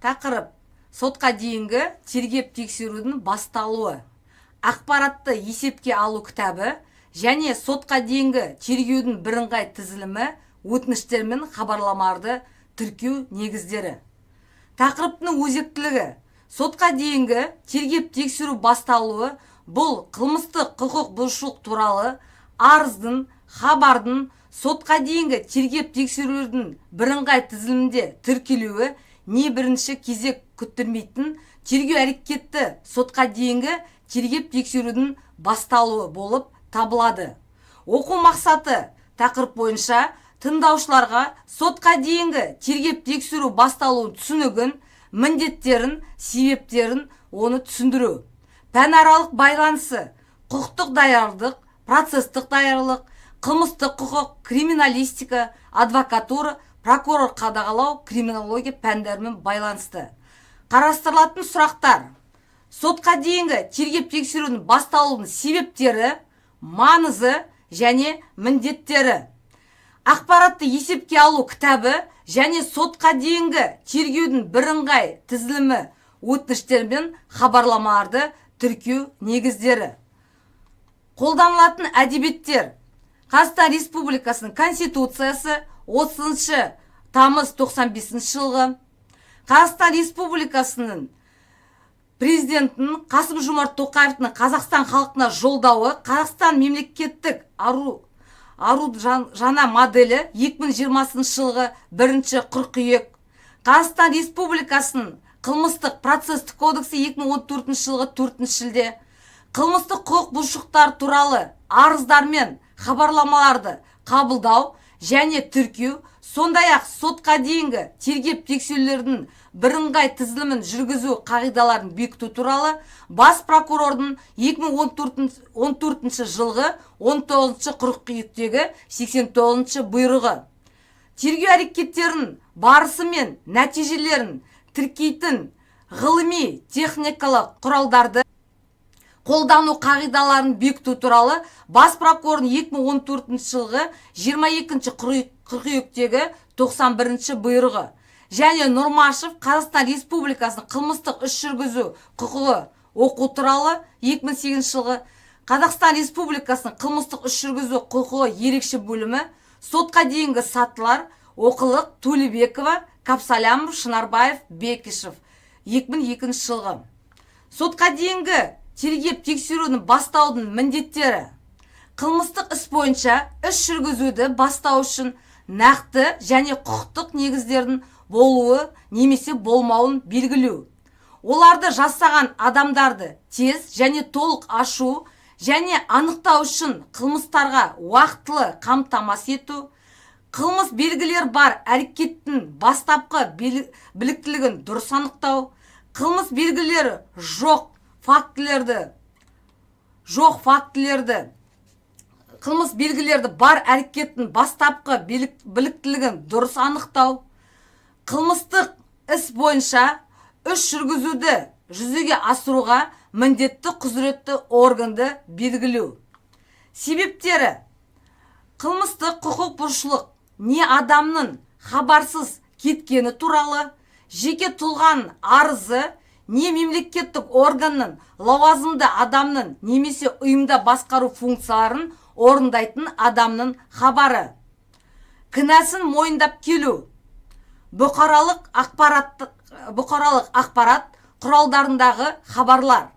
Тақырып: сотқа дейінгі тергеп тексерудің басталуы. Ақпаратты есепке алу кітабы және сотқа дейінгі тергеудің бірыңғай тізілімі, өтініштер мен хабарламаларды тіркеу негіздері. Тақырыптың өзектілігі: сотқа дейінгі тергеп тексеру басталуы бұл қылмыстық құқық бұзушылық туралы арыздың, хабардың сотқа дейінгі тергеп тексерулердің бірыңғай тізілімінде тіркелуі не бірінші кезек күттірмейтін тергеу әрекеті сотқа дейінгі тергеп тексерудің басталуы болып табылады. Оқу мақсаты: тақырып бойынша тыңдаушыларға сотқа дейінгі тергеп тексеру басталуын түсінігін, міндеттерін, себептерін оны түсіндіру. Пәнаралық байланысы: құқықтық даярлық, процестік даярлық, қылмыстық құқық, криминалистика, адвокатура, прокурор қадағалау, криминология пәндерімен байланысты. Қарастырылатын сұрақтар: сотқа дейінгі тергеп тексерудің басталуының себептері, маңызы және міндеттері. Ақпаратты есепке алу кітабы және сотқа дейінгі тергеудің бірыңғай тізілімі, өтініштер мен хабарламаларды тіркеу негіздері. Қолданылатын әдебиеттер: Қазақстан Республикасының Конституциясы 30 тамыз 95 жылғы, Қазақстан Республикасының Президентінің Қасым-Жомарт Тоқаевтың Қазақстан халқына жолдауы, Қазақстан мемлекеттік ару жаңа моделі 2020 жылғы 1 қыркүйек, Қазақстан Республикасының Қылмыстық процестік кодексі 2014 жылғы 4 шілде, қылмыстық құқық бұзушылықтар туралы арыздар мен хабарламаларды қабылдау және тіркеу, сондай-ақ сотқа дейінгі тергеп тексерулердің бірыңғай тізілімін жүргізу қағидаларын бекіту туралы бас прокурордың 2014 жылғы 19 қыркүйектегі 89 бұйрығы. Тергеу әрекеттерінің барысы мен нәтижелерін тіркейтін ғылыми техникалық құралдарды қолдану қағидаларын бекіту туралы бас прокурордың 2014 жылғы 22 қыркүйектегі 91 бұйрығы және Нұрмашев Қазақстан Республикасының қылмыстық іс жүргізу құқығы оқу туралы 2008 жылғы Қазақстан Республикасының қылмыстық іс жүргізу құқығы ерекше бөлімі, сотқа дейінгі сатылар: Оқылық, Төлебекова, Капсалямов, Шынарбаев, Бекишев 2002 жылғы. Сотқа дейінгі тергеп тексерудің бастаудың міндеттері: қылмыстық іс бойынша іс жүргізуді бастау үшін нақты және құқықтық негіздердің болуы немесе болмауын белгілеу, оларды жасаған адамдарды тез және толық ашу және анықтау үшін қылмыстарға уақытылы қамтамасыз ету, қылмыс белгілер бар әрекеттің бастапқы біліктілігін дұрыс анықтау, қылмыс белгілері жоқ фактілерді, қылмыс белгілерді бар әрекеттің бастапқы біліктілігін дұрыс анықтау, қылмыстық іс бойынша іс жүргізуді жүзеге асыруға міндетті құзыретті органды белгілеу. Себептері: қылмыстық құқық бұзушылық не адамның хабарсыз кеткені туралы, жеке тұлғаның арызы, не мемлекеттік органның лауазымды адамның немесе ұйымда басқару функцияларын орындайтын адамның хабары, кінәсін мойындап келу, бұқаралық ақпарат құралдарындағы хабарлар,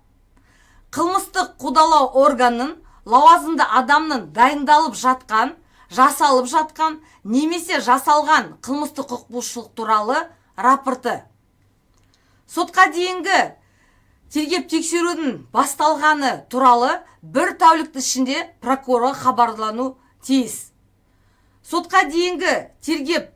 қылмыстық қудалау органның лауазымды адамның дайындалып жатқан, жасалып жатқан немесе жасалған қылмыстық құқық бұзушылық туралы рапорты. Сотқа дейінгі тергеп тексерудің басталғаны туралы 1 тәулік ішінде прокурор хабарлану тиіс. Сотқа дейінгі тергеп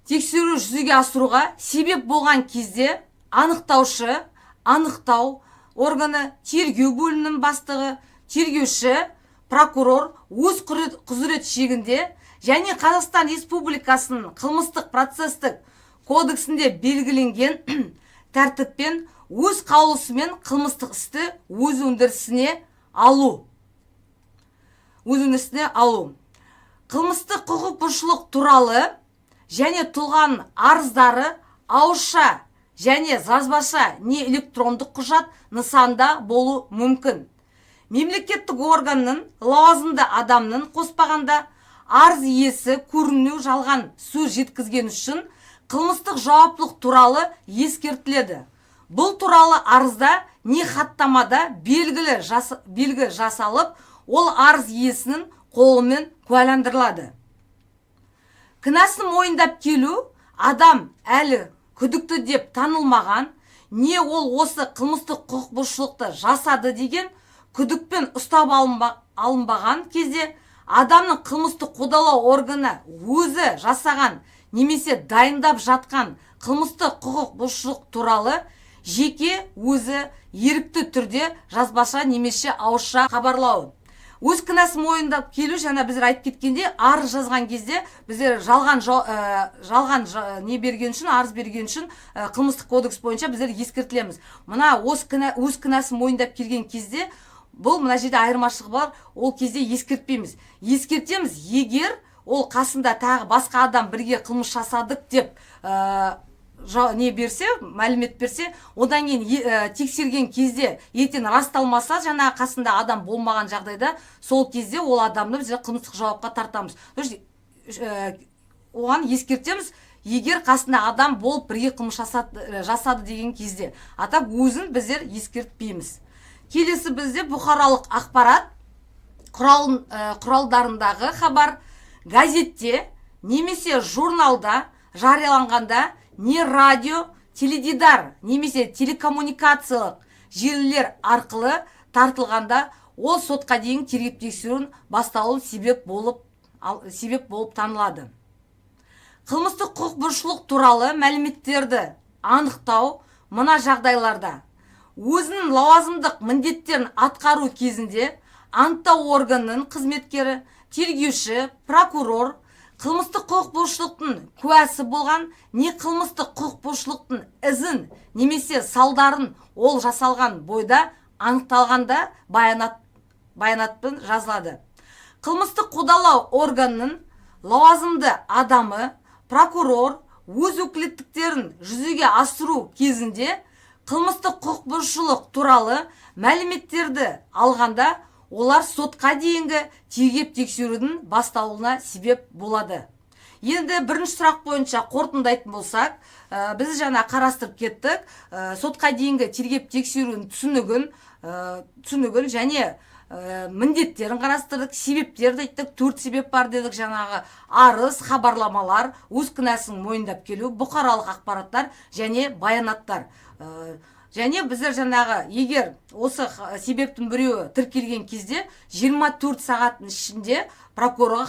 тексеру жүзеге асыруға себеп болған кезде анықтаушы, анықтау органы, тергеу бөлімінің бастығы, тергеуші, прокурор өз құзырет шегінде және Қазақстан Республикасының қылмыстық процестік кодексінде белгіленген тәртіппен өз қаулысымен қылмыстық істі өз өндірісіне алу. Қылмыстық құқық бұзушылық туралы және тұлғаның арыздары ауызша және жазбаша не электрондық құжат нысанда болу мүмкін. Мемлекеттік органның лауазымды адамның қоспағанда арыз иесі көрінеу жалған сөз жеткізген үшін қылмыстық жауаптылық туралы ескертіледі. Бұл туралы арызда не хаттамада белгі жасалып, ол арыз иесінің қолымен куәландырылады. Кінәсін мойындап келу, адам әлі күдікті деп танылмаған, не ол осы қылмыстық құқық бұзушылықты жасады деген күдікпен ұстап алынбаған кезде адамның қылмыстық қудалау органы өзі жасаған немесе дайындап жатқан қылмыстық құқық бұзушылық туралы жеке өзі ерікті түрде жазбаша немесе ауызша хабарлауы. Өз кінәсін мойындап келу, жаңа біздер айтып кеткенде, арыз жазған кезде біздер жалған не берген үшін, арыз берген үшін қылмыстық кодекс бойынша біздер ескертілеміз. Мына өз кінәсін мойындап келген кезде бұл мына жерде айырмашылығы бар, ол кезде ескертпейміз. Ескертеміз, егер ол қасында тағы басқа адам бірге қылмыс жасадық деп не берсе, мәлімет берсе, одан кейін тексерген кезде ертең расталмаса, жаңа қасында адам болмаған жағдайда, сол кезде ол адамды біз қылмыстық жауапқа тартамыз. Оған ескертеміз, егер қасында адам болып бірге қылмыс жасады деген кезде. Атап өзін біздер ескертпейміз. Келесі бізде бұқаралық ақпарат құралдарындағы хабар, газетте немесе журналда жарияланғанда, не радио, теледидар немесе телекоммуникациялық желілер арқылы тартылғанда, ол сотқа дейін тергеп тексеруін басталуы себеп болып танылады. Қылмыстық құқық бұзушылық туралы мәліметтерді анықтау мына жағдайларда: өзінің лауазымдық міндеттерін атқару кезінде анықтау органының қызметкері, тергеуші, прокурор қылмыстық құқық бұзушылықтың куәсі болған, не қылмыстық құқық бұзушылықтың ізін немесе салдарын ол жасалған бойда анықталғанда баянатпен жазылады. Қылмыстық қудалау органының лауазымды адамы, прокурор өз өкілеттіктерін жүзеге асыру кезінде қылмыстық құқық бұзушылық туралы мәліметтерді алғанда, олар сотқа дейінгі тергеп тексерудің басталуына себеп болады. Енді бірінші сұрақ бойынша қорытындайтын болсақ, біз жаңа қарастырып кеттік, сотқа дейінгі тергеп тексерудің түсінігін және міндеттерін қарастырдық, себептерді айттық, 4 себеп бар дедік. Жаңағы арыз, хабарламалар, өз кінәсін мойындап келу, бұқаралық ақпараттар және баянаттар. Және біздер жаңағы, егер осы себептің біреуі тіркелген кезде 24 сағаттың ішінде прокурорға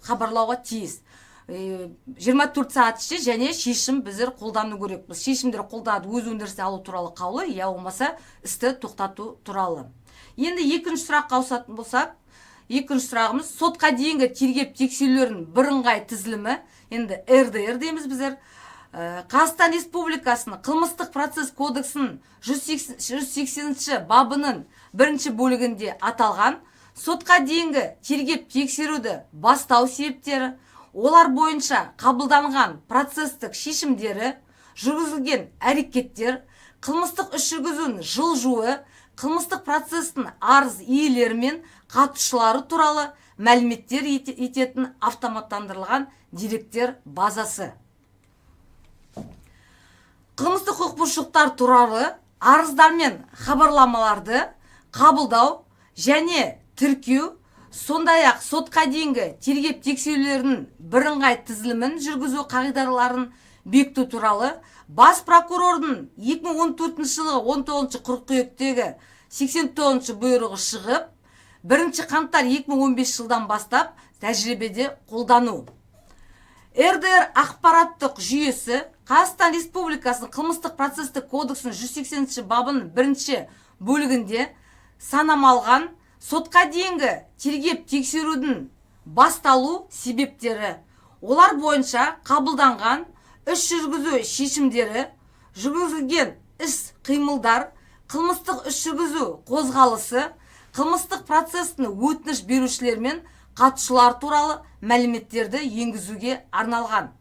хабарлауға тиіс. 24 сағат ішінде және шешім біздер қолдану керекпіз. Шешімдер қолданады, өз өндірісті алу туралы қаулы, я болмаса істі тоқтату туралы. Енді екінші сұраққа ауысатын болсақ, екінші сұрағымыз сотқа дейінгі тергеп тексерулердің бірыңғай тізілімі, енді РДР дейміз біздер. Қазақстан Республикасының қылмыстық процесс кодексінің 180-ші бабының 1-ші бөлігінде аталған сотқа дейінгі тергеп тексеруді бастау себептері, олар бойынша қабылданған процестік шешімдері, жүргізілген әрекеттер, қылмыстық іс жүргізудің жылжуы, қылмыстық процестің арыз иелері мен қатысушылары туралы мәліметтер ететін автоматтандырылған деректер базасы. Қылмыстық құқық бұзушылықтар туралы арыздар мен хабарламаларды қабылдау және тіркеу, сондай-ақ сотқа дейінгі тергеп тексерулердің бірыңғай тізілімін жүргізу қағидаларын бекіту туралы бас прокурордың 2014 жылғы 19 қыркүйектегі 89 бұйрығы шығып, 1 қаңтар 2015 жылдан бастап тәжірибеде қолдану. РДР ақпараттық жүйесі Қазақстан Республикасының қылмыстық процестік кодексінің 180-ші бабының 1-ші бөлігінде санамалған сотқа дейінгі тергеп тексерудің басталу себептері, олар бойынша қабылданған іс жүргізу шешімдері, жүргізілген іс қимылдар, қылмыстық іс жүргізу қозғалысы, қылмыстық процестің өтініш берушілер мен қатысушылар туралы мәліметтерді енгізуге арналған.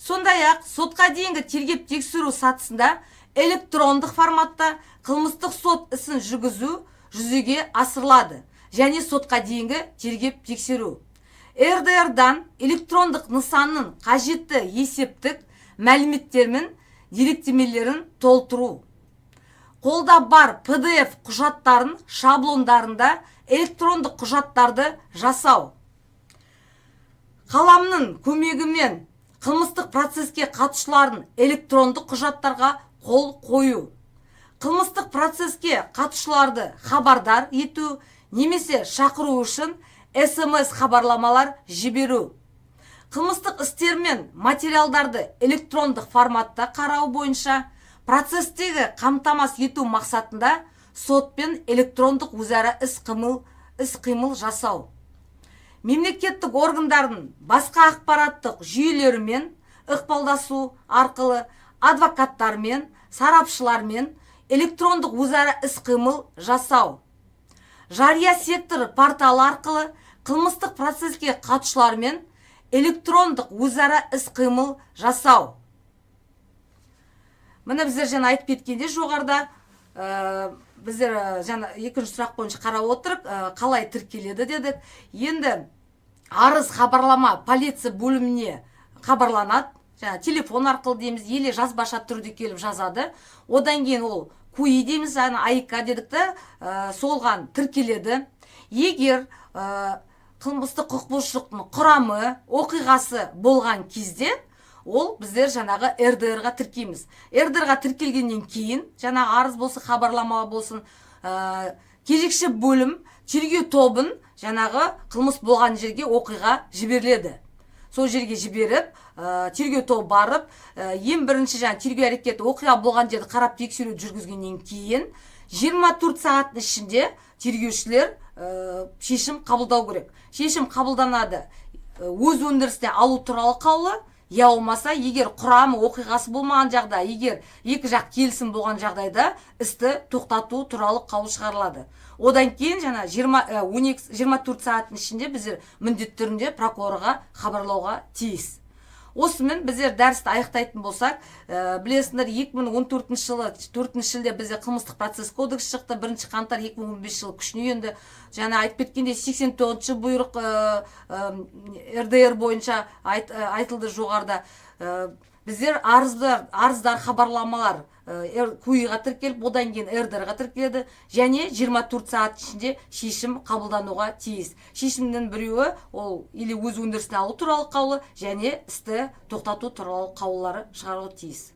Сондай-ақ сотқа дейінгі тергеп тексеру сатысында электрондық форматта қылмыстық сот ісін жүргізу жүзеге асырылады және сотқа дейінгі тергеп тексеру. РДР-дан электрондық нысанның қажетті есептік мәліметтер мен деректемелерін толтыру. Қолда бар PDF құжаттарын шаблондарында электрондық құжаттарды жасау. Қаламның көмегімен қылмыстық процеске қатысушылардың электрондық құжаттарға қол қою. Қылмыстық процеске қатысушыларды хабардар ету немесе шақыру үшін SMS хабарламалар жіберу. Қылмыстық істер мен материалдарды электрондық форматта қарау бойынша процестегі қамтамасыз ету мақсатында сотпен электрондық өзара іс-қимыл жасау. Мемлекеттік органдардың басқа ақпараттық жүйелерімен ықпалдасу арқылы адвокаттармен, сарапшылармен электрондық өзара іс-қимыл жасау. Жария сектор порталы арқылы қылмыстық процеске қатысушылармен электрондық өзара іс-қимыл жасау. Міне біздер жаңа айтып кеткенде жоғарыда біздер жаңа екінші сұрақ бойынша қарап отырып, қалай тіркеледі дедік. Енді арыз хабарлама полиция бөліміне хабарланады. Жаңа телефон арқылы дейміз, еле жазбаша түрде келіп жазады. Одан кейін ол КУИ дейміз, АИК дедік та, солған тіркеледі. Егер қылмыстық құқық бұзушылықтың құрамы, оқиғасы болған кезде ол біздер жаңағы РДР-ға тіркейміз. РДР-ға тіркелгеннен кейін, жаңағы арыз болсын, хабарлама болсын, кезекші бөлім тергеу тобын жаңағы қылмыс болған жерге оқиға жіберіледі. Сол жерге жіберіп, тергеу тобы барып, ең бірінші жаңа тергеу әрекеті оқиға болған жерді қарап тексеру жүргізгеннен кейін 24 сағаттың ішінде тергеушілер шешім қабылдау керек. Шешім қабылданады өз өндірісіне алу туралы қаулы, я болмаса, егер құрамы оқиғасы болмаған жағдай, егер екі жақ келісім болған жағдайда істі тоқтату туралы қаулы шығарылады. Одан кейін жаңа 24 сағаттың ішінде біздер міндетті түрінде прокурорға хабарлауға тиіс. Осымен біздер дәрісті аяқтайтын болсақ, білесіңдер 2014 жылы 4 шілде бізде қылмыстық процесс кодекс шықты, 1 қаңтар 2015 жылы күшіне енді. Жаңа айтып кеткенде 89 бұйрық РДР бойынша айтылды жоғарыда. Біздер арыздар, хабарламалар КУИ-ға тіркеліп, одан кейін РДР-ға тіркеледі және 24 сағат ішінде шешім қабылдануға тиіс. Шешімнің біреуі ол или өз өндірісіне алу туралы қаулы және істі тоқтату туралы қаулылары шығаруға тиіс.